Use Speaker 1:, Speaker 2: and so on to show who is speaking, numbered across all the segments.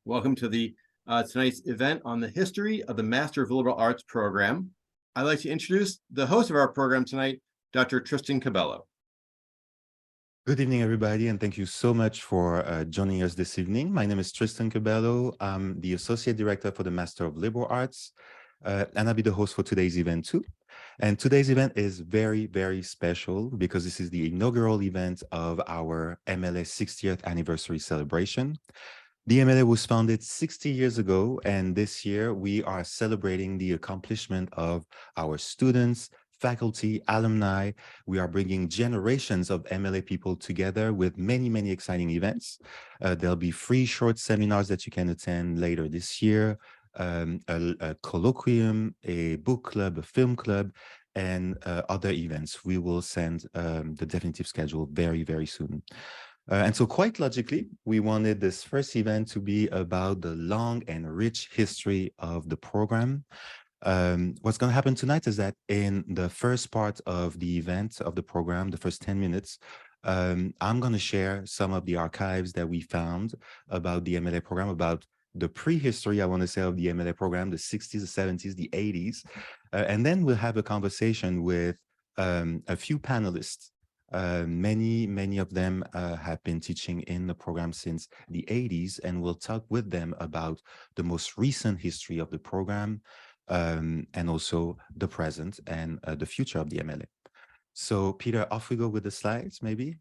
Speaker 1: Welcome to the tonight's event on the history of the Master of Liberal Arts program. I'd like to introduce the host of our program tonight, Dr. Tristan Cabello.
Speaker 2: Good evening, everybody, and thank you so much for joining us this evening. My name is Tristan Cabello. I'm the Associate Director for the Master of Liberal Arts, and I'll be the host for today's event too. And today's event is very, very special because this is the inaugural event of our MLA 60th anniversary celebration. The MLA was founded 60 years ago, and this year we are celebrating the accomplishment of our students, faculty, alumni. We are bringing generations of MLA people together with many, many exciting events. There'll be free short seminars that you can attend later this year, a colloquium, a book club, a film club, and other events. We will send the definitive schedule very, very soon. And so quite logically, we wanted this first event to be about the long and rich history of the program. What's going to happen tonight is that in the first part of the event of the program, the first 10 minutes, I'm going to share some of the archives that we found about the MLA program, about the prehistory, I want to say, of the MLA program, the 60s, the 70s, the 80s. And then we'll have a conversation with a few panelists. Many of them have been teaching in the program since the 80s, and we'll talk with them about the most recent history of the program, and also the present and the future of the MLA. So Peter, off we go with the slides, maybe.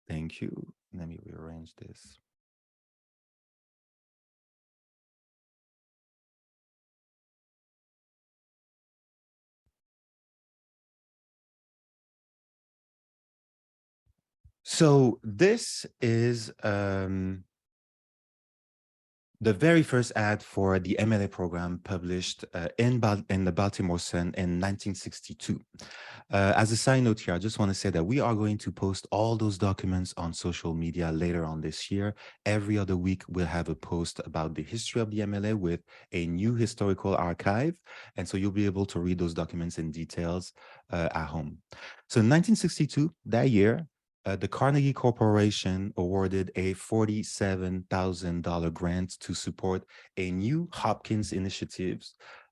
Speaker 2: Thank you. Let me rearrange this. So this is the very first ad for the MLA program published in the Baltimore Sun in 1962. As a side note here, I just want to say that we are going to post all those documents on social media later on this year. Every other week, we'll have a post about the history of the MLA with a new historical archive. And so you'll be able to read those documents in details at home. So in 1962, that year, the Carnegie Corporation awarded a $47,000 grant to support a new Hopkins initiative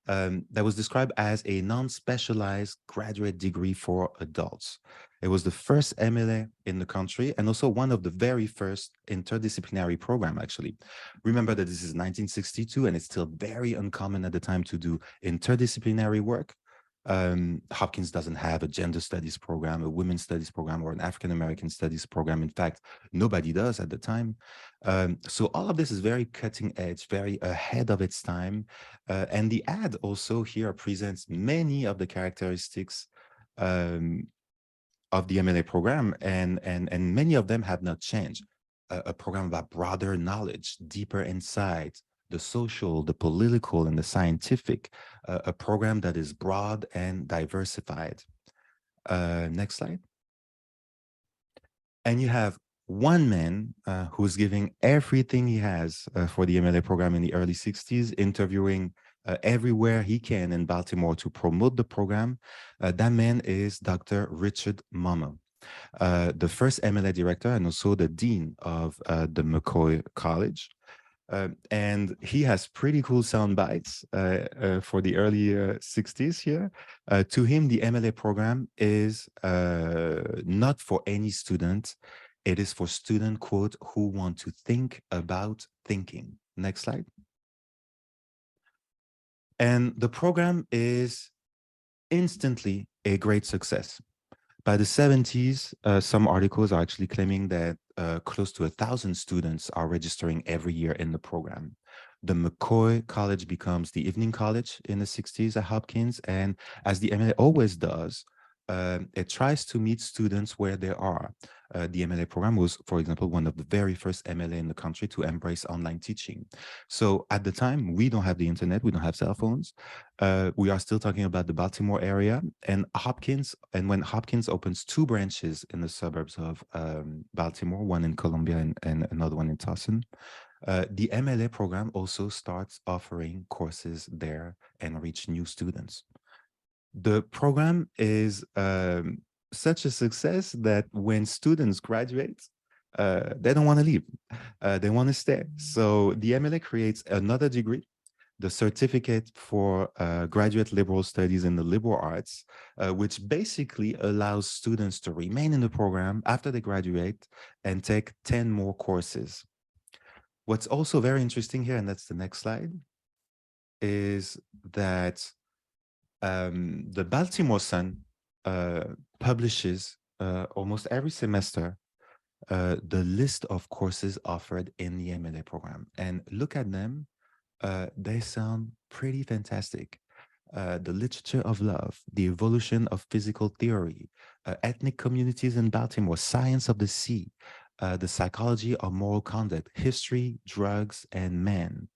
Speaker 2: that was described as a non-specialized graduate degree for adults. It was the first MLA in the country and also one of the very first interdisciplinary program, actually. Remember that this is 1962 and it's still very uncommon at the time to do interdisciplinary work. Hopkins doesn't have a gender studies program, a women's studies program, or an African-American studies program. In fact, nobody does at the time. So all of this is very cutting edge, very ahead of its time. And the ad also here presents many of the characteristics of the MLA program, and many of them have not changed. A program about broader knowledge, deeper insight, the social, the political, and the scientific, a program that is broad and diversified. Next slide. And you have one man who's giving everything he has for the MLA program in the early 60s, interviewing everywhere he can in Baltimore to promote the program. That man is Dr. Richard Mummer, the first MLA director and also the dean of the McCoy College. And he has pretty cool sound bites for the early 60s here. To him, the MLA program is not for any student. It is for students, quote, who want to think about thinking. Next slide. And the program is instantly a great success. By the 70s, some articles are actually claiming that close to 1,000 students are registering every year in the program. The McCoy College becomes the evening college in the 60s at Hopkins, and as the MLA always does, it tries to meet students where they are. The MLA program was, for example, one of the very first MLA in the country to embrace online teaching. So at the time, we don't have the internet, we don't have cell phones. We are still talking about the Baltimore area and Hopkins. And when Hopkins opens 2 branches in the suburbs of Baltimore, one in Columbia and another one in Towson, the MLA program also starts offering courses there and reach new students. The program is such a success that when students graduate, they don't want to leave. They want to stay. So the MLA creates another degree, the certificate for graduate liberal studies in the liberal arts, which basically allows students to remain in the program after they graduate and take 10 more courses. What's also very interesting here, and that's the next slide, is that the Baltimore Sun publishes almost every semester the list of courses offered in the MLA program. And look at them. They sound pretty fantastic. The literature of love, the evolution of physical theory, ethnic communities in Baltimore, science of the sea, the psychology of moral conduct, history, drugs, and men,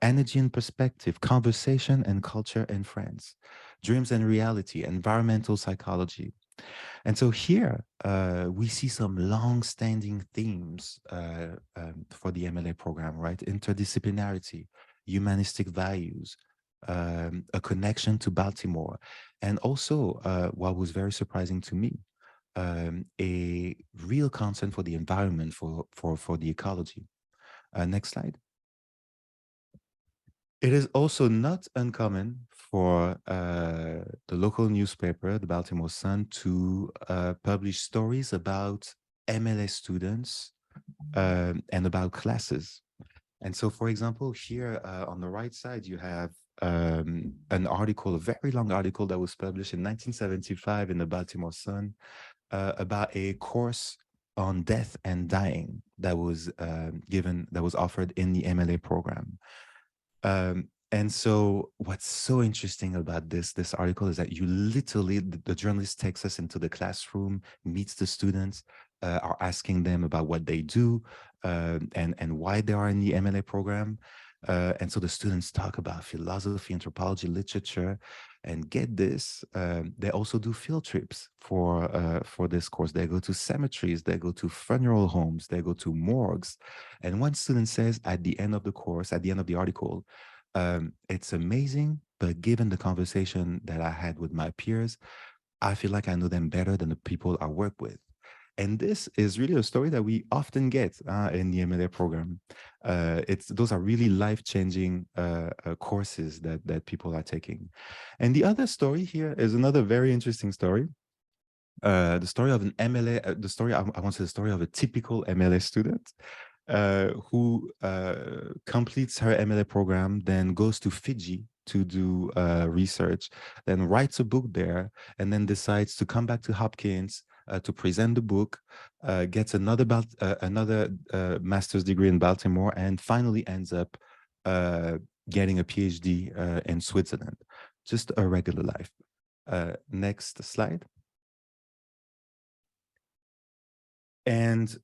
Speaker 2: energy and perspective, conversation and culture and friends, dreams and reality, environmental psychology. And so here we see some long-standing themes for the MLA program, right? Interdisciplinarity, humanistic values, a connection to Baltimore, and also what was very surprising to me, a real concern for the environment, for the ecology. Next slide. It is also not uncommon for the local newspaper, the Baltimore Sun, to publish stories about MLA students and about classes. And so, for example, here on the right side, you have an article, a very long article that was published in 1975 in the Baltimore Sun about a course on death and dying that was offered in the MLA program. And so what's so interesting about this article is that you literally, the journalist takes us into the classroom, meets the students, are asking them about what they do and why they are in the MLA program. And so the students talk about philosophy, anthropology, literature, and get this, they also do field trips for this course. They go to cemeteries, they go to funeral homes, they go to morgues. And one student says at the end of the course, at the end of the article, it's amazing, but given the conversation that I had with my peers, I feel like I know them better than the people I work with. And this is really a story that we often get in the MLA program. Those are really life-changing courses that people are taking. And the other story here is another very interesting story. The story of an MLA, I want to say the story of a typical MLA student who completes her MLA program, then goes to Fiji to do research, then writes a book there, and then decides to come back to Hopkins to present the book, gets another master's degree in Baltimore, and finally ends up getting a PhD in Switzerland. Just a regular life. Next slide. And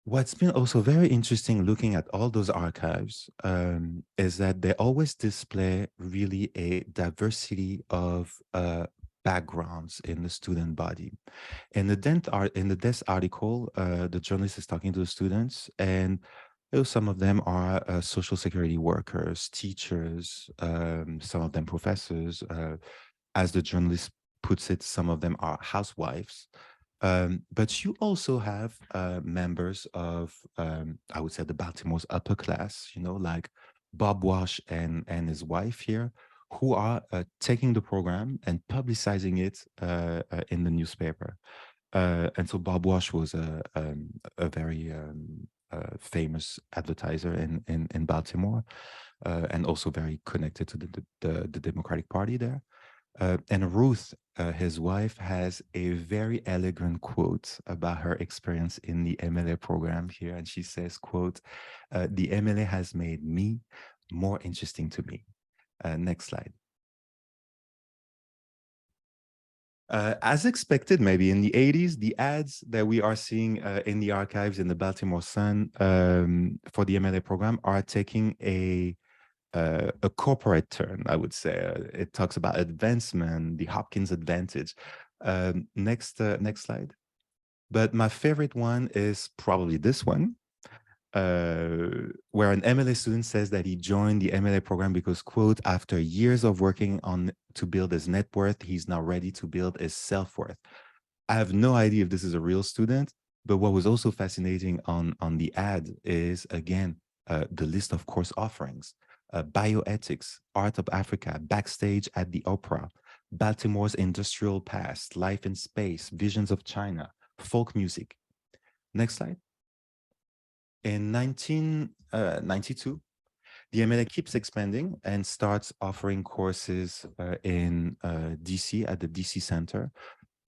Speaker 2: what's been also very interesting looking at all those archives is that they always display really a diversity of backgrounds in the student body. In the desk article, the journalist is talking to the students, and some of them are social security workers, teachers, some of them professors. As the journalist puts it, some of them are housewives. But you also have members of, I would say, the Baltimore's upper class, like Bob Wash and his wife here, who are taking the program and publicizing it in the newspaper. And so Bob Wash was a very famous advertiser in Baltimore, and also very connected to the Democratic Party there. And Ruth, his wife, has a very elegant quote about her experience in the MLA program here. And she says, quote, "The MLA has made me more interesting to me." Next slide. As expected, maybe in the 80s, the ads that we are seeing in the archives in the Baltimore Sun for the MLA program are taking a corporate turn, I would say. It talks about advancement, the Hopkins advantage. Next slide. But my favorite one is probably this one, where an MLA student says that he joined the MLA program because, quote, "after years of working to build his net worth, he's now ready to build his self-worth." I have no idea if this is a real student, But what was also fascinating on the ad is, again, the list of course offerings: bioethics, art of Africa, backstage at the opera, Baltimore's industrial past, life in space, visions of China, folk music. Next slide. In 1992, the MLA keeps expanding and starts offering courses in DC at the DC Center.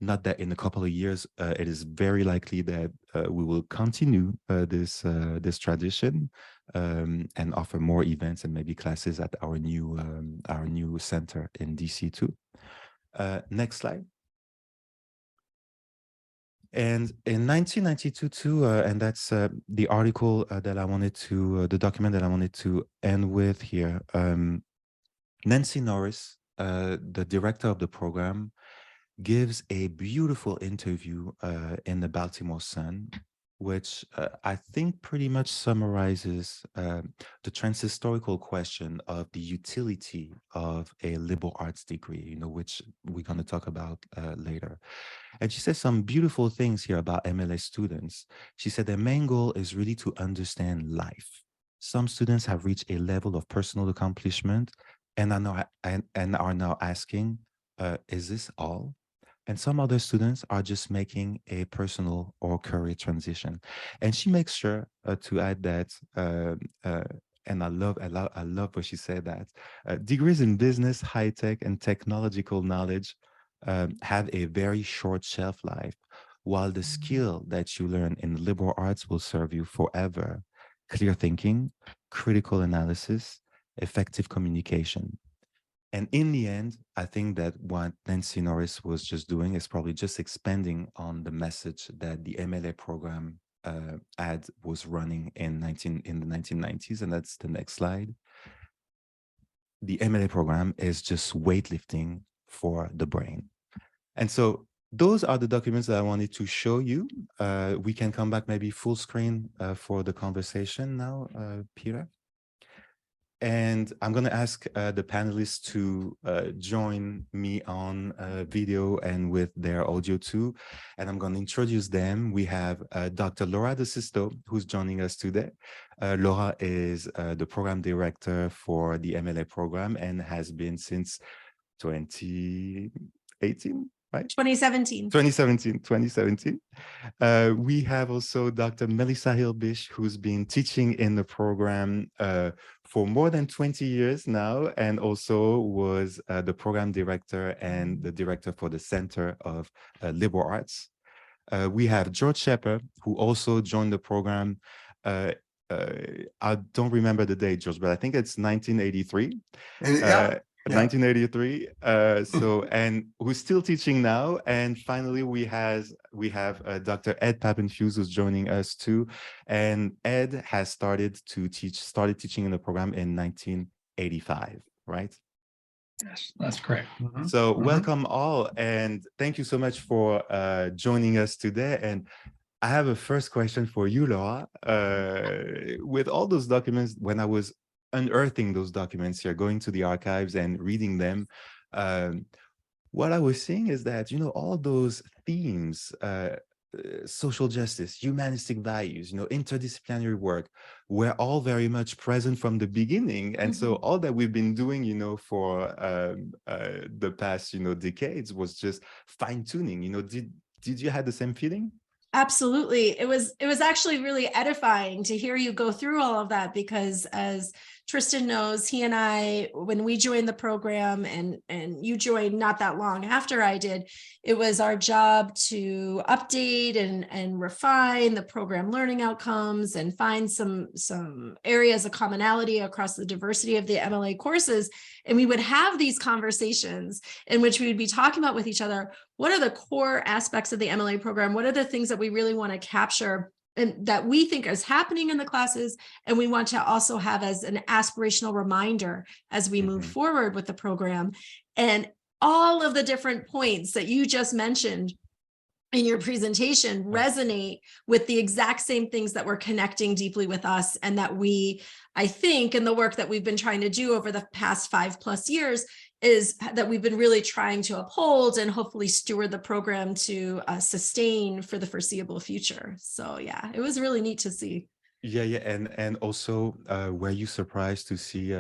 Speaker 2: Not that in a couple of years, it is very likely that we will continue this tradition and offer more events and maybe classes at our new center in DC too. Next slide. And in 1992 too, and that's the article that I wanted to, the document that I wanted to end with here. Nancy Norris, the director of the program, gives a beautiful interview in the Baltimore Sun, which I think pretty much summarizes the transhistorical question of the utility of a liberal arts degree, which we're going to talk about later. And she says some beautiful things here about MLA students. She said their main goal is really to understand life. Some students have reached a level of personal accomplishment and are now asking, is this all? And some other students are just making a personal or career transition. And she makes sure to add that, and I love what she said, that degrees in business, high tech, and technological knowledge have a very short shelf life, while the skill that you learn in liberal arts will serve you forever: clear thinking, critical analysis, effective communication. And in the end, I think that what Nancy Norris was just doing is probably just expanding on the message that the MLA program ad was running in the 1990s. And that's the next slide. The MLA program is just weightlifting for the brain. And so those are the documents that I wanted to show you. We can come back maybe full screen for the conversation now, Peter. And I'm going to ask the panelists to join me on video and with their audio too. And I'm going to introduce them. We have Dr. Laura DeSisto, who's joining us today. Laura is the program director for the MLA program and has been since 2018, right?
Speaker 3: 2017.
Speaker 2: 2017. We have also Dr. Melissa Hilbish, who's been teaching in the program for more than 20 years now, and also was the program director and the director for the Center of Liberal Arts. We have George Shepard, who also joined the program. I don't remember the date, George, but I think it's 1983.
Speaker 4: Yeah.
Speaker 2: 1983. And who's still teaching now. And finally, we have Dr. Ed Pappenfuse, who's joining us too. And Ed has started teaching in the program in 1985, right?
Speaker 4: Yes, that's correct.
Speaker 2: So welcome all, and thank you so much for joining us today. And I have a first question for you, Laura. With all those documents, when I was unearthing those documents here, going to the archives and reading them, what I was seeing is that, all those themes, social justice, humanistic values, interdisciplinary work, were all very much present from the beginning. And so all that we've been doing, for the past, decades was just fine tuning. Did you have the same feeling?
Speaker 3: Absolutely. It was actually really edifying to hear you go through all of that, because as Tristan knows, he and I, when we joined the program and you joined not that long after I did, it was our job to update and refine the program learning outcomes and find some areas of commonality across the diversity of the MLA courses. And we would have these conversations in which we would be talking about with each other, what are the core aspects of the MLA program? What are the things that we really want to capture and that we think is happening in the classes? And we want to also have as an aspirational reminder as we move forward with the program. And all of the different points that you just mentioned in your presentation resonate with the exact same things that were connecting deeply with us, and that I think, in the work that we've been trying to do over the past 5+ years, is that we've been really trying to uphold and hopefully steward the program to sustain for the foreseeable future. So yeah, it was really neat to see.
Speaker 2: Yeah, and also, were you surprised to see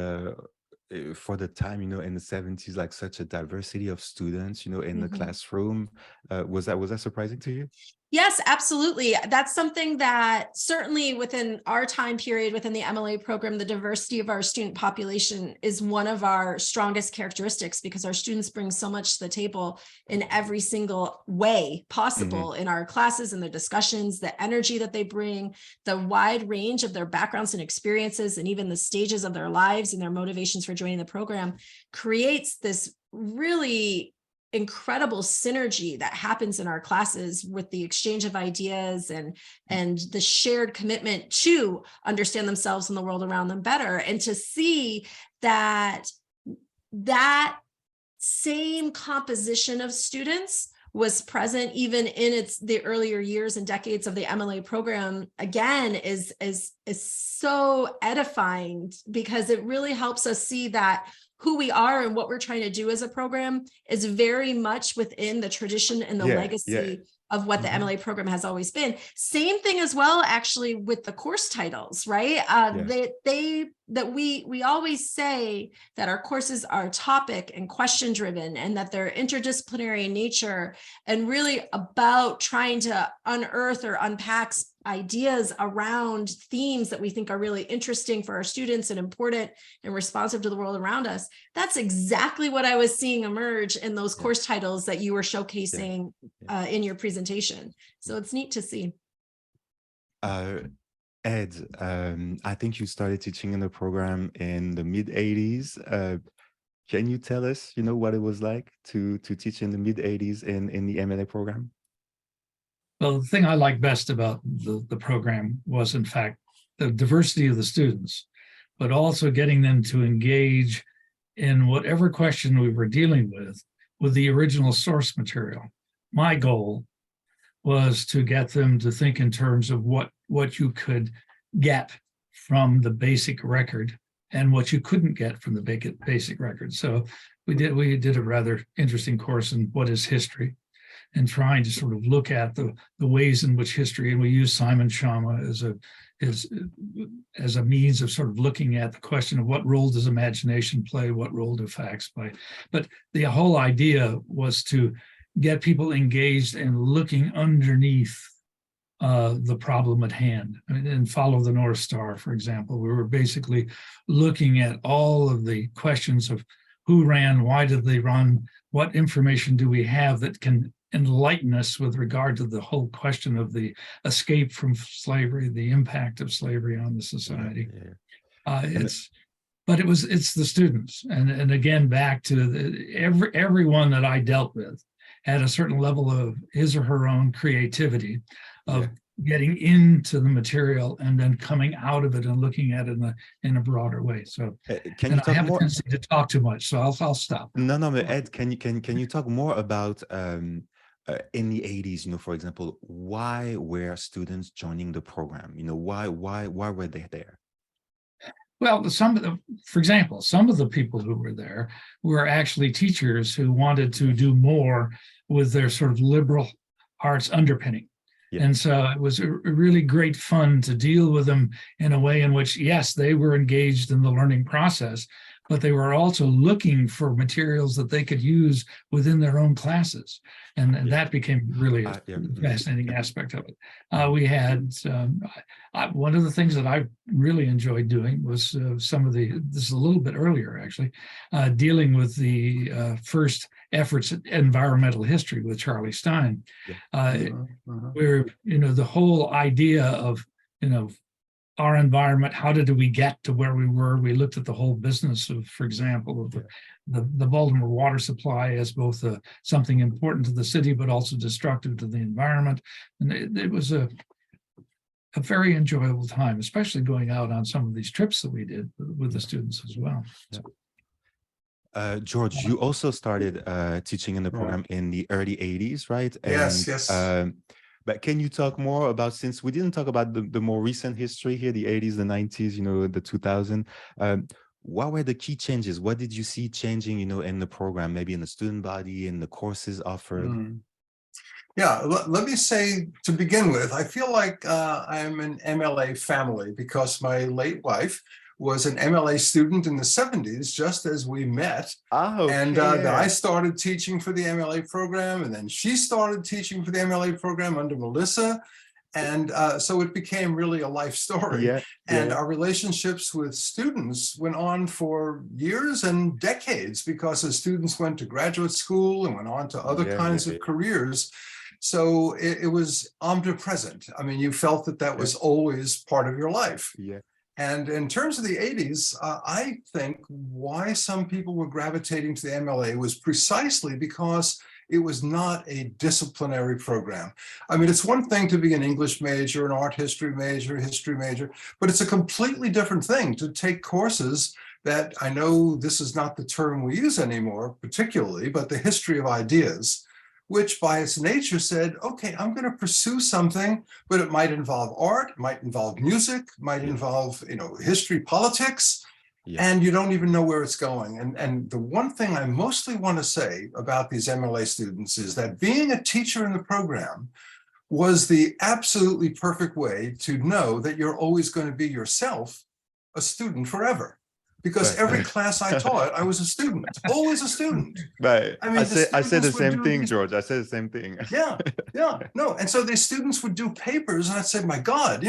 Speaker 2: for the time, in the 70s, like such a diversity of students, in the classroom? Was that surprising to you?
Speaker 3: Yes, absolutely. That's something that certainly within our time period, within the MLA program, the diversity of our student population is one of our strongest characteristics, because our students bring so much to the table in every single way possible in our classes and their discussions, the energy that they bring, the wide range of their backgrounds and experiences, and even the stages of their lives and their motivations for joining the program creates this really incredible synergy that happens in our classes with the exchange of ideas and the shared commitment to understand themselves and the world around them better, and to see that same composition of students was present even in the earlier years and decades of the MLA program, again, is so edifying, because it really helps us see that who we are and what we're trying to do as a program is very much within the tradition and the legacy of what the MLA program has always been. Same thing as well, actually, with the course titles, right? We always say that our courses are topic and question driven, and that they're interdisciplinary in nature, and really about trying to unearth or unpack ideas around themes that we think are really interesting for our students and important and responsive to the world around us. That's exactly what I was seeing emerge in those course titles that you were showcasing in your presentation. So it's neat to see.
Speaker 2: Ed, I think you started teaching in the program in the mid-'80s. Can you tell us, what it was like to teach in the mid-'80s in the MLA program?
Speaker 4: Well, the thing I like best about the program was, in fact, the diversity of the students, but also getting them to engage in whatever question we were dealing with the original source material. My goal was to get them to think in terms of what you could get from the basic record and what you couldn't get from the basic record. So we did a rather interesting course in what is history, and trying to sort of look at the ways in which history, and we use Simon Schama as a means of sort of looking at the question of what role does imagination play, what role do facts play. But the whole idea was to get people engaged and looking underneath the problem at hand. I mean, and Follow the North Star, for example, we were basically looking at all of the questions of who ran, why did they run, what information do we have that can enlighten us with regard to the whole question of the escape from slavery, the impact of slavery on the society. It's the students, and again, back to everyone that I dealt with had a certain level of his or her own creativity of getting into the material and then coming out of it and looking at it in a broader way. So
Speaker 2: can you talk more?
Speaker 4: I have a tendency to talk too much, so I'll stop.
Speaker 2: No, but Ed, can you talk more about in the 80s, for example, why were students joining the program? Why were they there?
Speaker 4: Well, for example, some of the people who were there were actually teachers who wanted to do more with their sort of liberal arts underpinning. And so it was a really great fun to deal with them in a way in which, yes, they were engaged in the learning process, but they were also looking for materials that they could use within their own classes. And that became really a fascinating aspect of it. We had one of the things that I really enjoyed doing was this is a little bit earlier actually, dealing with the first efforts at environmental history with Charlie Stein, where, the whole idea of, our environment, how did we get to where we were? We looked at the whole business of, for example, of the Baltimore water supply as both something important to the city, but also destructive to the environment. And it was a very enjoyable time, especially going out on some of these trips that we did with the students as well.
Speaker 2: George, you also started teaching in the program in the early 80s, right?
Speaker 5: Yes.
Speaker 2: But can you talk more about, since we didn't talk about the more recent history here, the 80s, the 90s, the 2000s, what were the key changes? What did you see changing, in the program, maybe in the student body, in the courses offered?
Speaker 5: Yeah, let me say to begin with, I feel like I'm an MLA family because my late wife was an MLA student in the 70s, just as we met.
Speaker 2: Okay.
Speaker 5: And then I started teaching for the MLA program, and then she started teaching for the MLA program under Melissa. And so it became really a life story. And our relationships with students went on for years and decades, because as students went to graduate school and went on to other kinds of careers. So it was omnipresent. I mean, you felt that was always part of your life. And in terms of the 80s, I think why some people were gravitating to the MLA was precisely because it was not a disciplinary program. I mean, it's one thing to be an English major, an art history major, but it's a completely different thing to take courses that, I know this is not the term we use anymore particularly, but the history of ideas, which by its nature said, okay, I'm going to pursue something, but it might involve art, might involve music, might involve, history, politics, and you don't even know where it's going. And the one thing I mostly want to say about these MLA students is that being a teacher in the program was the absolutely perfect way to know that you're always going to be yourself a student forever. Because every class I taught, I was a student, always a student.
Speaker 2: Right.
Speaker 5: I mean,
Speaker 2: I said the same thing, George. I said the same thing.
Speaker 5: No. And so these students would do papers, and I'd say, my God,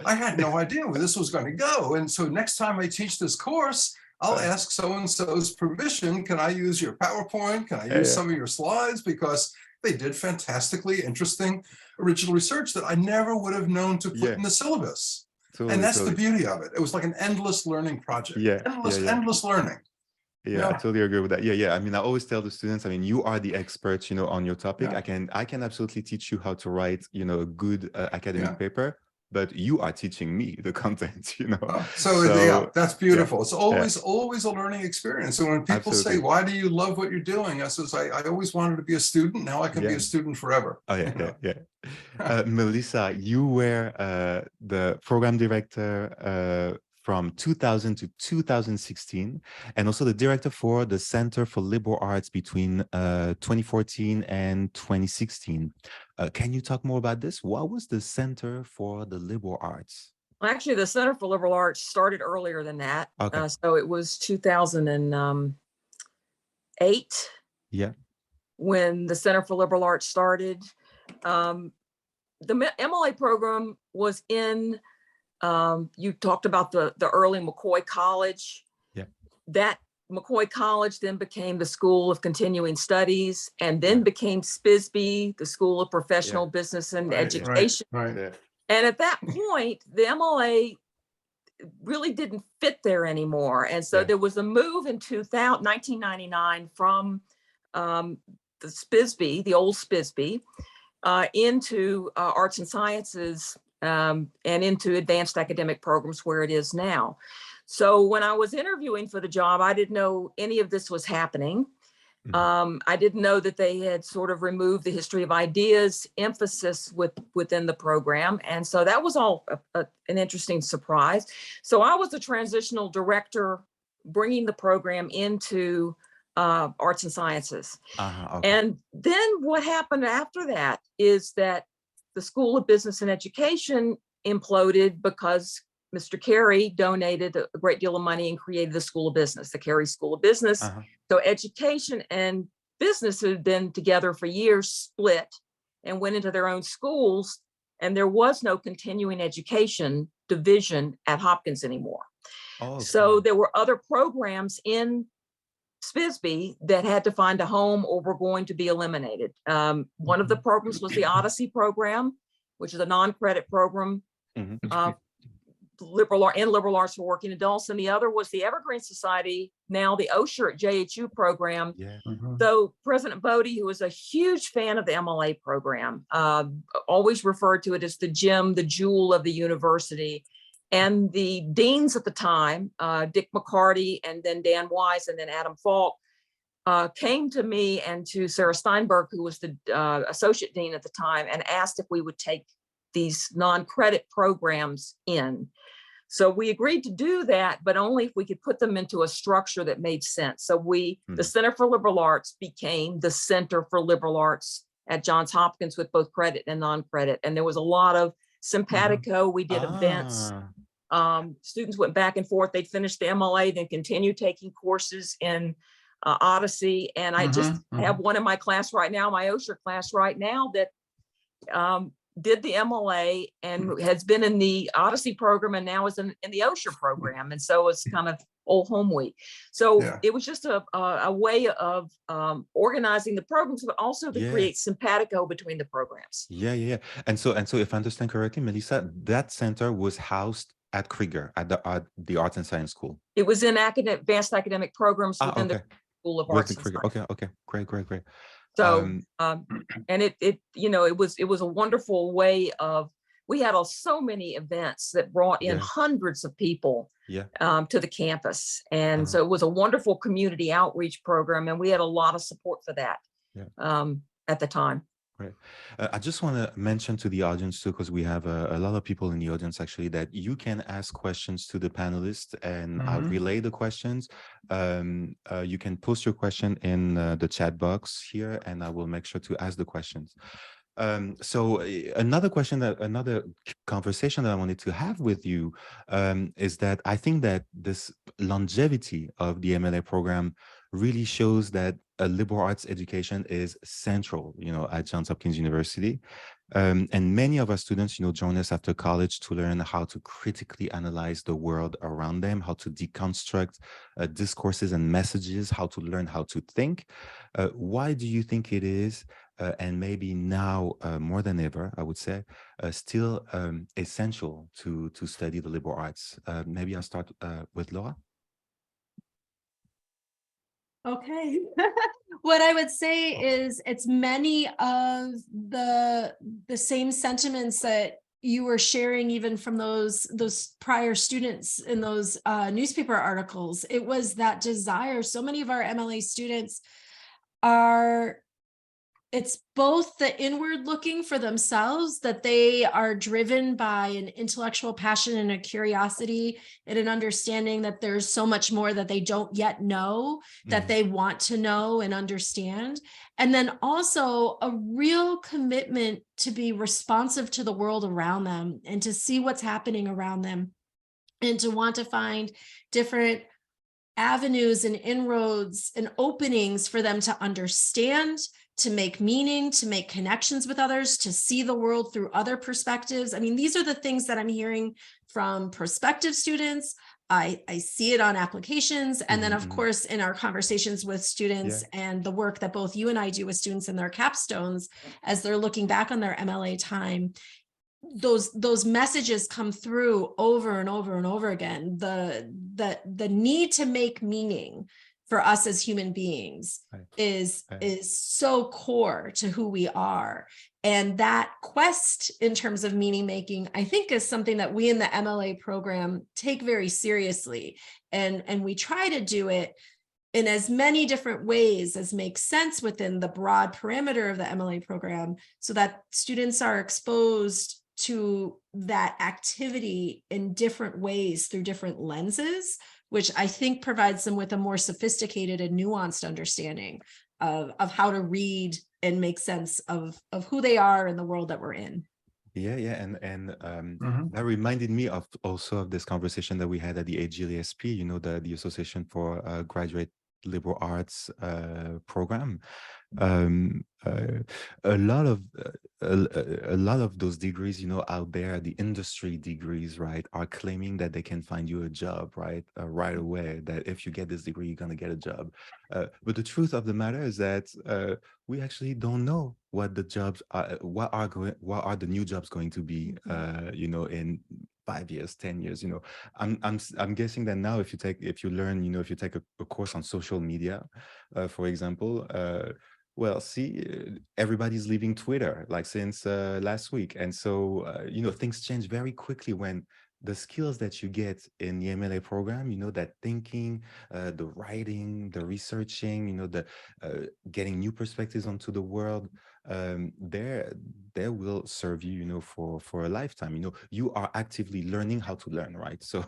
Speaker 5: I had no idea where this was going to go. And so next time I teach this course, I'll ask so-and-so's permission. Can I use your PowerPoint? Can I use some of your slides? Because they did fantastically interesting original research that I never would have known to put in the syllabus. And that's the beauty of it. It was like an endless learning project. Endless learning.
Speaker 2: I totally agree with that. I mean, I always tell the students, I mean, you are the experts, on your topic. I can absolutely teach you how to write, a good academic paper, but you are teaching me the content,
Speaker 5: So that's beautiful. It's always a learning experience. And when people say, why do you love what you're doing? I says, I always wanted to be a student. Now I can be a student forever.
Speaker 2: Melissa, you were the program director from 2000 to 2016, and also the director for the Center for Liberal Arts between 2014 and 2016. Can you talk more about this? What was the Center for the Liberal Arts?
Speaker 6: Well, actually, the Center for Liberal Arts started earlier than that. So it was 2008 when the Center for Liberal Arts started. The MLA program was in, you talked about the early McCoy College. That McCoy College then became the School of Continuing Studies, and then became SPISB, the School of Professional Business and Education. And at that point, the MLA really didn't fit there anymore. And so there was a move in 1999 from the SPISB, the old SPISB, into arts and sciences and into advanced academic programs where it is now. So when I was interviewing for the job, I didn't know any of this was happening. I didn't know that they had sort of removed the history of ideas emphasis within the program. And so that was all an interesting surprise. So I was the transitional director bringing the program into arts and sciences. And then what happened after that is that the School of Business and Education imploded because Mr. Carey donated a great deal of money and created the School of Business, the Carey School of Business. So education and business had been together for years, split, and went into their own schools. And there was no continuing education division at Hopkins anymore. So there were other programs in SPISB that had to find a home or were going to be eliminated. One of the programs was the Odyssey program, which is a non-credit program. Liberal arts for working adults, and the other was the Evergreen Society, now the Osher at JHU program. So President Bodie, who was a huge fan of the MLA program, always referred to it as the gem, the jewel of the university. And the deans at the time, Dick McCarty, and then Dan Wise, and then Adam Falk, came to me and to Sarah Steinberg, who was the associate dean at the time, and asked if we would take these non-credit programs in. So we agreed to do that, but only if we could put them into a structure that made sense. So the Center for Liberal Arts became the Center for Liberal Arts at Johns Hopkins with both credit and non-credit. And there was a lot of simpatico. We did events. Students went back and forth. They'd finish the MLA, then continue taking courses in Odyssey. And I just have one in my class right now, my Osher class right now, that did the MLA and has been in the Odyssey program and now is in the Osher program. And so it's kind of old home week. So it was just a way of organizing the programs, but also to create simpatico between the programs.
Speaker 2: Yeah. And so if I understand correctly, Melissa, that center was housed at Krieger, at the Arts and Science School.
Speaker 6: It was in advanced academic programs within the School of Arts and Science.
Speaker 2: Okay, great.
Speaker 6: So, and it was a wonderful way of, we had so many events that brought in hundreds of people to the campus. And so it was a wonderful community outreach program. And we had a lot of support for that at the time.
Speaker 2: Right. I just want to mention to the audience too, because we have a lot of people in the audience actually, that you can ask questions to the panelists and I'll relay the questions. You can post your question in the chat box here and I will make sure to ask the questions. So another conversation that I wanted to have with you is that I think that this longevity of the MLA program really shows that a liberal arts education is central, at Johns Hopkins University. And many of our students, join us after college to learn how to critically analyze the world around them, how to deconstruct discourses and messages, how to learn how to think. Why do you think it is, and maybe now more than ever, I would say, still essential to study the liberal arts? Maybe I'll start with Laura.
Speaker 3: Okay. What I would say is it's many of the same sentiments that you were sharing even from those prior students in those newspaper articles. It was that desire. So many of our MLA students it's both the inward looking for themselves, that they are driven by an intellectual passion and a curiosity and an understanding that there's so much more that they don't yet know, that they want to know and understand. And then also a real commitment to be responsive to the world around them and to see what's happening around them and to want to find different avenues and inroads and openings for them to understand, to make meaning, to make connections with others, to see the world through other perspectives. I mean, these are the things that I'm hearing from prospective students. I see it on applications. And then, of course, in our conversations with students and the work that both you and I do with students in their capstones, as they're looking back on their MLA time, those messages come through over and over and over again. The need to make meaning for us as human beings is so core to who we are. And that quest in terms of meaning making, I think, is something that we in the MLA program take very seriously. And we try to do it in as many different ways as makes sense within the broad parameter of the MLA program, so that students are exposed to that activity in different ways through different lenses, which I think provides them with a more sophisticated and nuanced understanding of how to read and make sense of who they are in the world that we're in.
Speaker 2: And that reminded me of this conversation that we had at the AGLSP, the Association for Graduate Liberal Arts program. A lot of those degrees, out there, the industry degrees, right, are claiming that they can find you a job, right, right away. That if you get this degree, you're gonna get a job. But the truth of the matter is that we actually don't know what the jobs are. What are the new jobs going to be? In 5 years, 10 years, I'm guessing that now if you take a course on social media, for example, everybody's leaving Twitter, like since last week. And so, things change very quickly when the skills that you get in the MLA program, that thinking, the writing, the researching, the getting new perspectives onto the world, they will serve you, for a lifetime. You are actively learning how to learn, right? So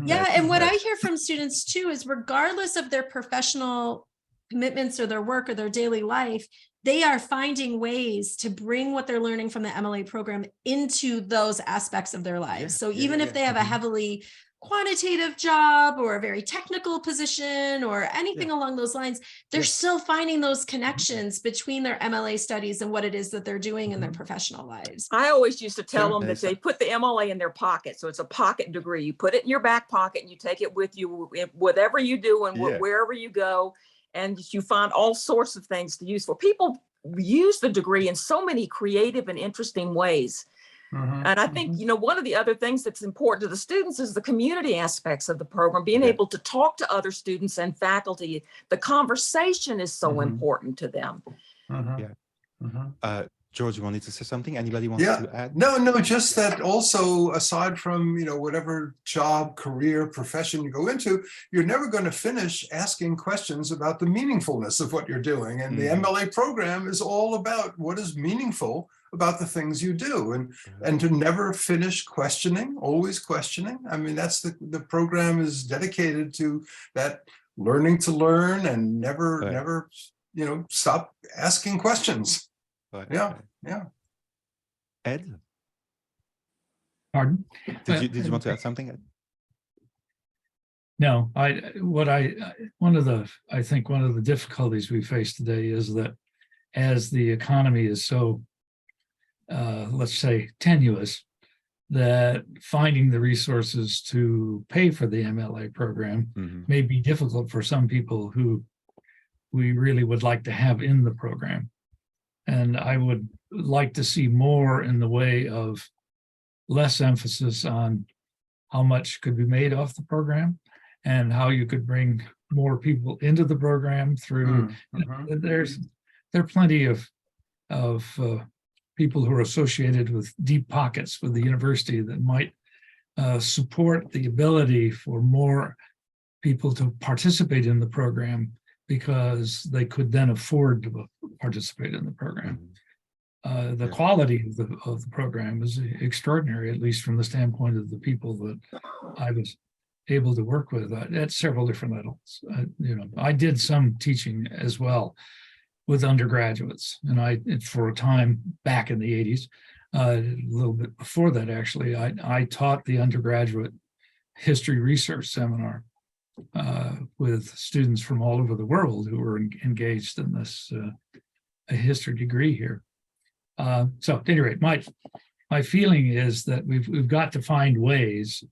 Speaker 3: yeah, and what I hear from students too is regardless of their professional commitments or their work or their daily life, they are finding ways to bring what they're learning from the MLA program into those aspects of their lives. So even if they have a heavily quantitative job or a very technical position or anything along those lines, they're still finding those connections between their MLA studies and what it is that they're doing in their professional lives.
Speaker 6: I always used to tell them that they put the MLA in their pocket. So it's a pocket degree. You put it in your back pocket and you take it with you, whatever you do and wherever you go. And you find all sorts of things to use for. People use the degree in so many creative and interesting ways. And I think, one of the other things that's important to the students is the community aspects of the program, being able to talk to other students and faculty. The conversation is so important to them.
Speaker 2: George, you wanted to say something? Anybody wants to add?
Speaker 5: No, just that also, aside from, whatever job, career, profession you go into, you're never going to finish asking questions about the meaningfulness of what you're doing. And the MLA program is all about what is meaningful about the things you do, and to never finish questioning, always questioning. I mean, that's the program is dedicated to that, learning to learn and never, stop asking questions. Yeah.
Speaker 2: Ed?
Speaker 4: Pardon?
Speaker 2: Did you want to add something, Ed?
Speaker 4: No, I think one of the difficulties we face today is that as the economy is so, let's say, tenuous, that finding the resources to pay for the MLA program may be difficult for some people who we really would like to have in the program. And I would like to see more in the way of less emphasis on how much could be made off the program and how you could bring more people into the program through. There are plenty of people who are associated with deep pockets with the university that might support the ability for more people to participate in the program, because they could then afford to participate in the program. The quality of the program is extraordinary, at least from the standpoint of the people that I was able to work with at several different levels. I did some teaching as well with undergraduates, and for a time back in the 80s, a little bit before that actually, I taught the undergraduate history research seminar with students from all over the world who were engaged in this a history degree here. So at any rate, my feeling is that we've got to find ways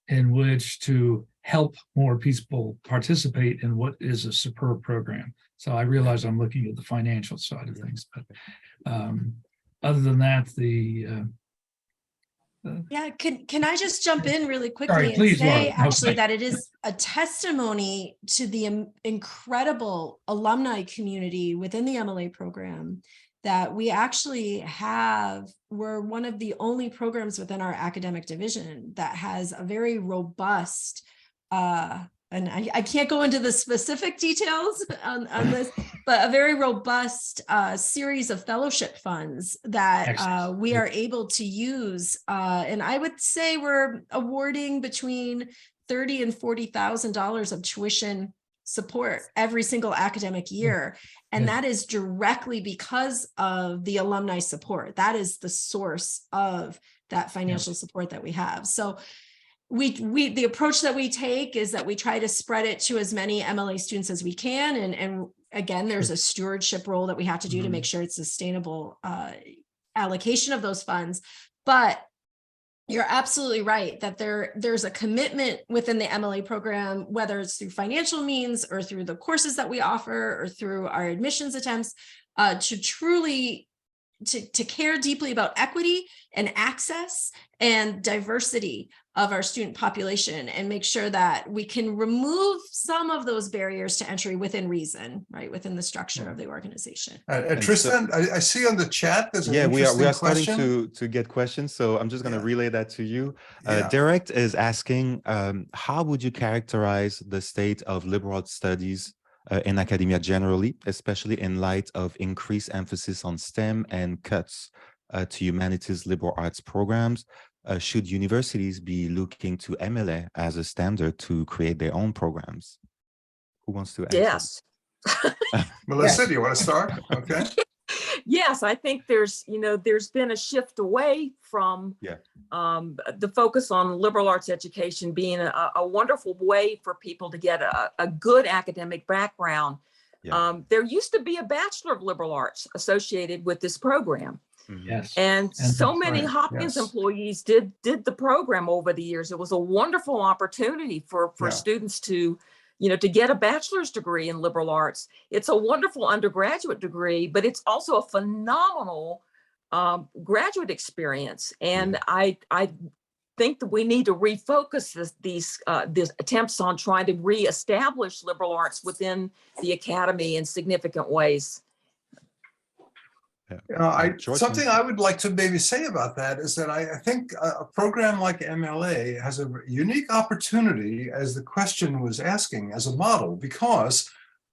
Speaker 4: in which to help more people participate in what is a superb program. So I realize I'm looking at the financial side of things, but other than that,
Speaker 3: can I just jump in really quickly?
Speaker 4: Sorry, please,
Speaker 3: and say
Speaker 4: Laura.
Speaker 3: actually that it is a testimony to the incredible alumni community within the MLA program that we actually we're one of the only programs within our academic division that has a very robust and I can't go into the specific details on this, but a very robust series of fellowship funds that we are able to use. And I would say we're awarding between $30,000 and $40,000 of tuition support every single academic year. And that is directly because of the alumni support. That is the source of that financial support that we have. So the approach that we take is that we try to spread it to as many MLA students as we can. And again, there's a stewardship role that we have to do to make sure it's sustainable allocation of those funds. But you're absolutely right that there's a commitment within the MLA program, whether it's through financial means or through the courses that we offer or through our admissions attempts, to truly to care deeply about equity and access and diversity of our student population, and make sure that we can remove some of those barriers to entry within reason, right, within the structure of the organization.
Speaker 5: Tristan, I see on the chat there's an
Speaker 2: we are
Speaker 5: question.
Speaker 2: starting to get questions, so I'm just going to relay that to you.
Speaker 5: Yeah.
Speaker 2: Derek is asking, how would you characterize the state of liberal arts studies in academia generally, especially in light of increased emphasis on STEM and cuts to humanities liberal arts programs? Should universities be looking to MLA as a standard to create their own programs? Who wants to answer?
Speaker 6: Yes.
Speaker 5: Melissa, do you want to start? Okay.
Speaker 6: Yes, I think there's been a shift away from the focus on liberal arts education being a wonderful way for people to get a good academic background. There used to be a Bachelor of Liberal Arts associated with this program.
Speaker 4: Yes.
Speaker 6: And so many Hopkins employees did the program over the years. It was a wonderful opportunity for students to get a bachelor's degree in liberal arts. It's a wonderful undergraduate degree, but it's also a phenomenal graduate experience. And I think that we need to refocus these attempts on trying to reestablish liberal arts within the academy in significant ways.
Speaker 5: Something I would like to maybe say about that is that I think a program like MLA has a unique opportunity, as the question was asking, as a model, because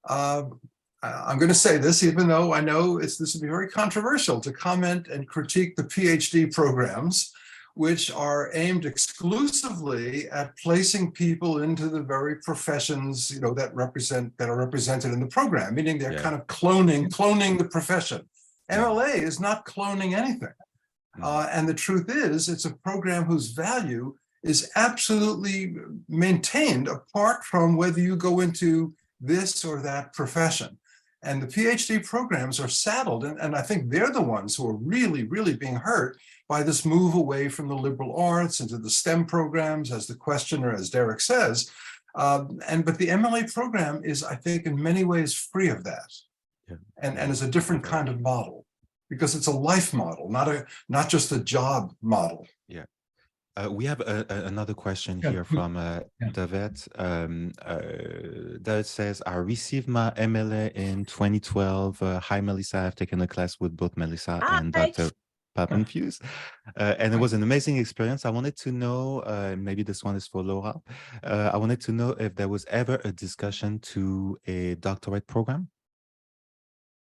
Speaker 5: I'm going to say this, even though I know this would be very controversial to comment and critique the PhD programs, which are aimed exclusively at placing people into the very professions, that are represented in the program, meaning they're kind of cloning the profession. MLA is not cloning anything. And the truth is, it's a program whose value is absolutely maintained apart from whether you go into this or that profession. And the PhD programs are saddled, and I think they're the ones who are really, really being hurt by this move away from the liberal arts into the STEM programs, as the questioner, as Derek says. But the MLA program is, I think, in many ways free of that. And is a different kind of model, because it's a life model, not just a job model.
Speaker 2: We have another question here from David. That says, I received my MLA in 2012. Hi, Melissa. I've taken a class with both Melissa and Dr. Papenfuse. And it was an amazing experience. I wanted to know, maybe this one is for Laura. I wanted to know if there was ever a discussion to a doctorate program.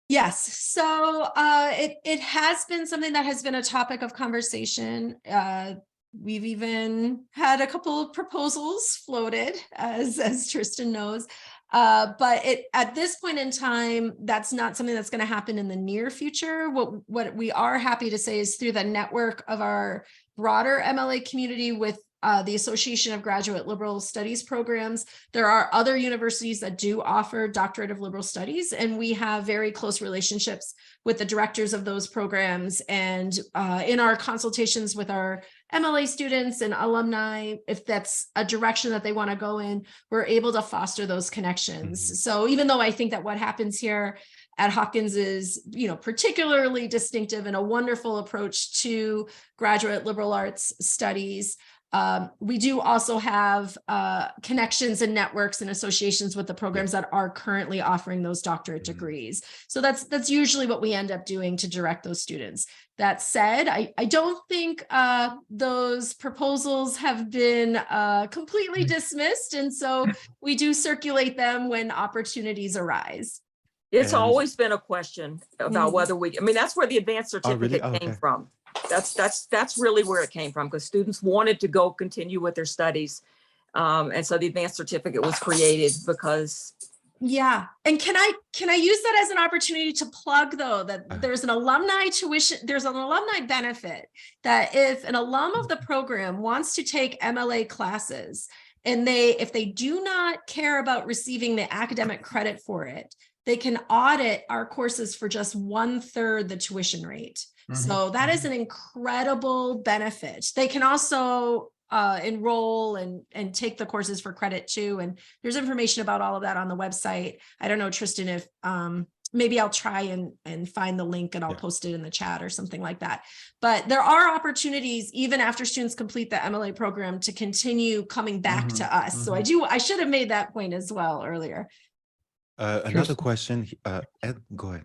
Speaker 3: Yes, so it has been something that has been a topic of conversation. We've even had a couple of proposals floated, as Tristan knows. But at this point in time, that's not something that's going to happen in the near future. What we are happy to say is through the network of our broader MLA community with the Association of Graduate Liberal Studies programs, there are other universities that do offer Doctorate of Liberal Studies, and we have very close relationships with the directors of those programs. And in our consultations with our MLA students and alumni, if that's a direction that they want to go in, we're able to foster those connections. So even though I think that what happens here at Hopkins is, particularly distinctive and a wonderful approach to graduate liberal arts studies, we do also have connections and networks and associations with the programs that are currently offering those doctorate degrees. So that's usually what we end up doing to direct those students. That said, I don't think those proposals have been completely dismissed. And so we do circulate them when opportunities arise.
Speaker 6: It's always been a question about whether that's where the advanced certificate came from. That's really where it came from, because students wanted to go continue with their studies. And so the advanced certificate was created because.
Speaker 3: Yeah. And can I use that as an opportunity to plug, though, that there's an alumni tuition, there's an alumni benefit that if an alum of the program wants to take MLA classes and if they do not care about receiving the academic credit for it, they can audit our courses for just 1/3 the tuition rate. So that is an incredible benefit. They can also enroll and take the courses for credit too. And there's information about all of that on the website. I don't know, Tristan, if maybe I'll try and find the link and I'll post it in the chat or something like that. But there are opportunities even after students complete the MLA program to continue coming back to us. So I should have made that point as well earlier.
Speaker 2: Another question, Ed, go ahead.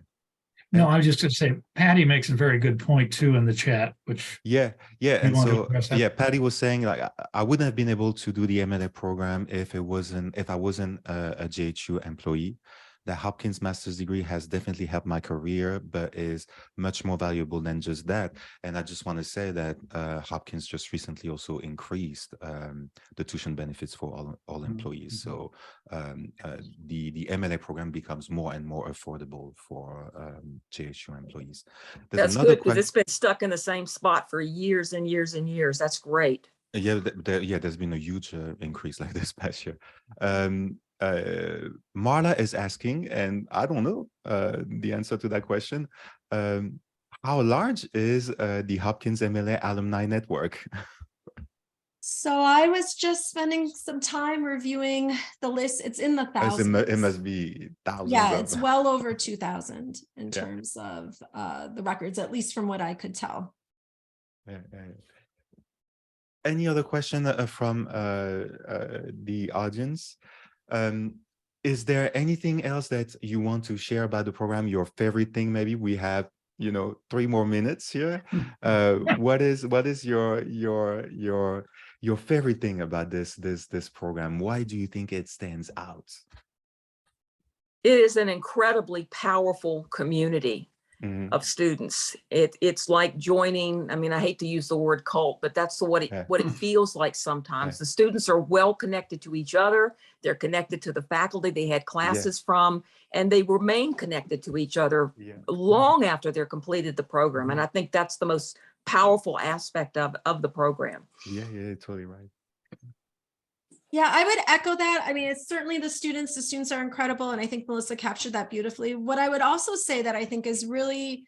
Speaker 4: No, I was just going to say, Patty makes a very good point too in the chat, which
Speaker 2: and so Patty was saying, like, I wouldn't have been able to do the MLA program if I wasn't a JHU employee. The Hopkins master's degree has definitely helped my career, but is much more valuable than just that. And I just want to say that Hopkins just recently also increased the tuition benefits for all employees. So the MLA program becomes more and more affordable for JHU employees.
Speaker 6: That's good, because it's been stuck in the same spot for years and years and years. That's great.
Speaker 2: Yeah, there's been a huge increase like this past year. Marla is asking, and I don't know the answer to that question. How large is the Hopkins MLA alumni network?
Speaker 3: So I was just spending some time reviewing the list. It's in the thousands.
Speaker 2: It must be thousands.
Speaker 3: Yeah, it's well over 2,000 in terms of the records, at least from what I could tell.
Speaker 2: Any other question from the audience? Is there anything else that you want to share about the program? Your favorite thing? Maybe we have, 3 more minutes here. What is your favorite thing about this program? Why do you think it stands out?
Speaker 6: It is an incredibly powerful community of students. It's like joining, I mean, I hate to use the word cult, but that's what it feels like sometimes. The students are well connected to each other. They're connected to the faculty they had classes from, and they remain connected to each other long after they're completed the program. And I think that's the most powerful aspect of the program.
Speaker 2: Yeah, totally right.
Speaker 3: Yeah, I would echo that. I mean, it's certainly the students are incredible. And I think Melissa captured that beautifully. What I would also say that I think is really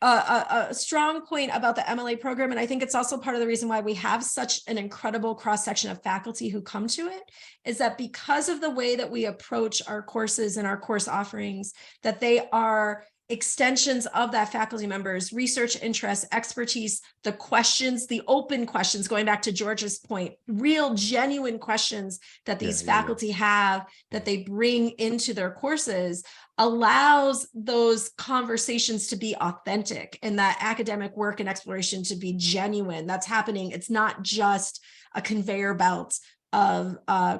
Speaker 3: a strong point about the MLA program, and I think it's also part of the reason why we have such an incredible cross-section of faculty who come to it, is that because of the way that we approach our courses and our course offerings, that they are extensions of that faculty members' research interests, expertise, the questions, the open questions, going back to George's point, real genuine questions that these faculty have that they bring into their courses allows those conversations to be authentic and that academic work and exploration to be genuine. That's happening. It's not just a conveyor belt of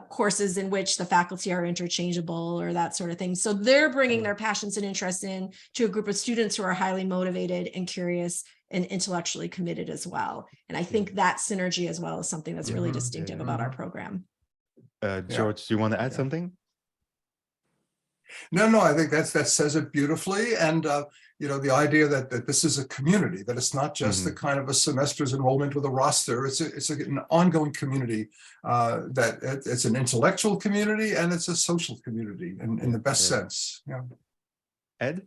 Speaker 3: courses in which the faculty are interchangeable or that sort of thing. So they're bringing their passions and interests in to a group of students who are highly motivated and curious and intellectually committed as well. And I think that synergy as well is something that's really distinctive about our program.
Speaker 2: George, do you want to add something?
Speaker 5: No, I think that says it beautifully. And, the idea that this is a community, that it's not just the kind of a semester's enrollment with a roster. It's an ongoing community, that it's an intellectual community and it's a social community in the best sense. Yeah.
Speaker 2: Ed?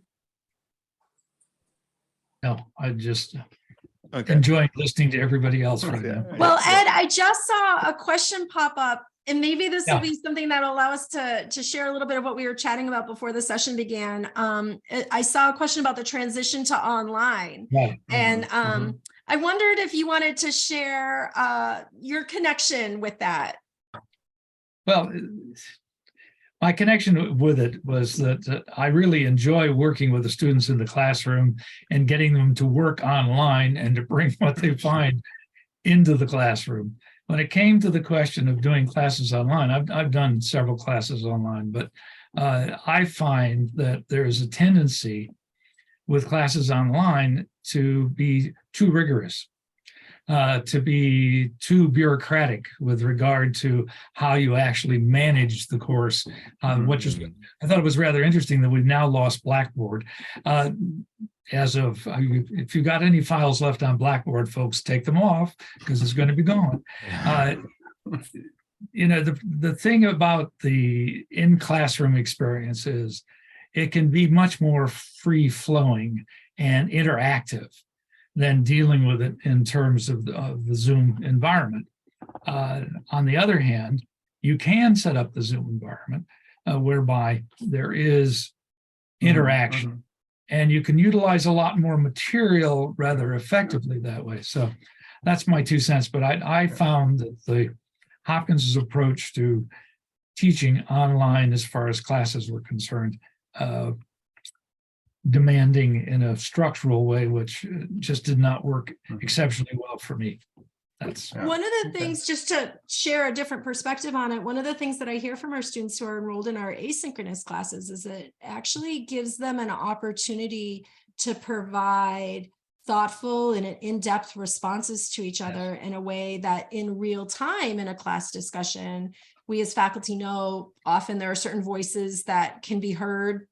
Speaker 4: No, I just enjoying listening to everybody else right now.
Speaker 3: Well, Ed, I just saw a question pop up. And maybe this will be something that will allow us to share a little bit of what we were chatting about before the session began. I saw a question about the transition to online. And I wondered if you wanted to share your connection with that.
Speaker 4: Well, my connection with it was that I really enjoy working with the students in the classroom and getting them to work online and to bring what they find into the classroom. When it came to the question of doing classes online, I've done several classes online, but I find that there's a tendency with classes online to be too rigorous, to be too bureaucratic with regard to how you actually manage the course. I thought it was rather interesting that we've now lost Blackboard. As of, if you got any files left on Blackboard, folks, take them off because it's going to be gone. The thing about the in-classroom experience is it can be much more free-flowing and interactive than dealing with it in terms of the Zoom environment. On the other hand, you can set up the Zoom environment whereby there is interaction. And you can utilize a lot more material rather effectively that way. So that's my 2 cents. But I found that the Hopkins' approach to teaching online, as far as classes were concerned, demanding in a structural way, which just did not work exceptionally well for me. That's
Speaker 3: one of the things, just to share a different perspective on it, one of the things that I hear from our students who are enrolled in our asynchronous classes is it actually gives them an opportunity to provide thoughtful and in-depth responses to each other in a way that in real time in a class discussion, we as faculty know often there are certain voices that can be heard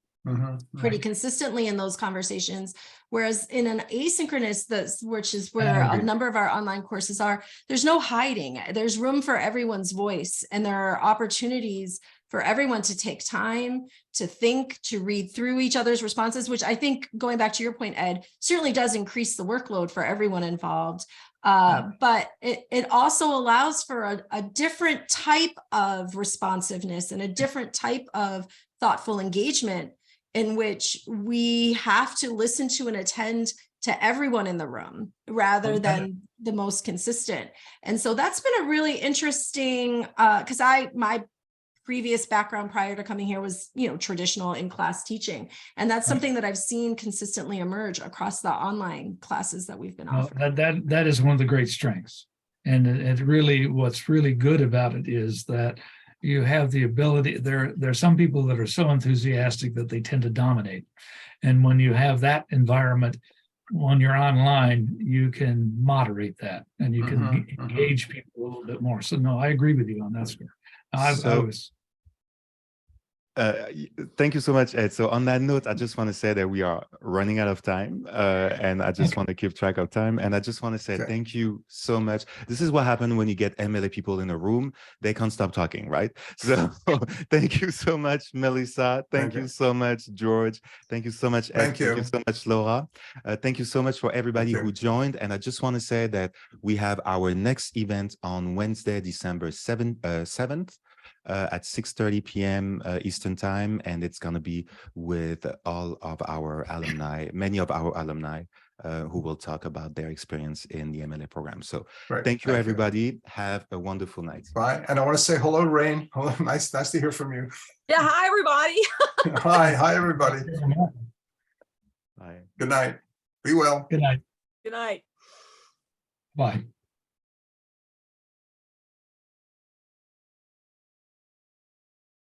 Speaker 3: pretty consistently in those conversations. Whereas in an asynchronous, which is where a number of our online courses are, there's no hiding. There's room for everyone's voice, and there are opportunities for everyone to take time to think, to read through each other's responses, which I think, going back to your point, Ed, certainly does increase the workload for everyone involved. But it also allows for a different type of responsiveness and a different type of thoughtful engagement, in which we have to listen to and attend to everyone in the room rather than the most consistent. And so that's been a really interesting, because my previous background prior to coming here was, traditional in-class teaching. And that's something that I've seen consistently emerge across the online classes that we've been offering.
Speaker 4: That is one of the great strengths. And it really, what's really good about it is that you have the ability, there are some people that are so enthusiastic that they tend to dominate. And when you have that environment, when you're online, you can moderate that and you can engage people a little bit more. So no, I agree with you on that score.
Speaker 2: Thank you so much, Ed. So on that note, I just want to say that we are running out of time, and I just want to keep track of time. And I just want to say thank you so much. This is what happened when you get MLA people in a room. They can't stop talking, right? So thank you so much, Melissa. Thank you so much, George. Thank you so much, Ed. Thank you so much, Laura. Thank you so much for everybody who joined. And I just want to say that we have our next event on Wednesday, December 7th. At 6:30 p.m. Eastern time, and it's going to be with all of our alumni, many of our alumni who will talk about their experience in the MLA program. So thank you, everybody. Have a wonderful night.
Speaker 5: Bye. And I want to say hello, Rain. Hello, nice to hear from you.
Speaker 6: Yeah, hi, everybody.
Speaker 5: Hi, everybody.
Speaker 2: Bye.
Speaker 5: Good night. Be well.
Speaker 4: Good night.
Speaker 6: Good night.
Speaker 4: Bye.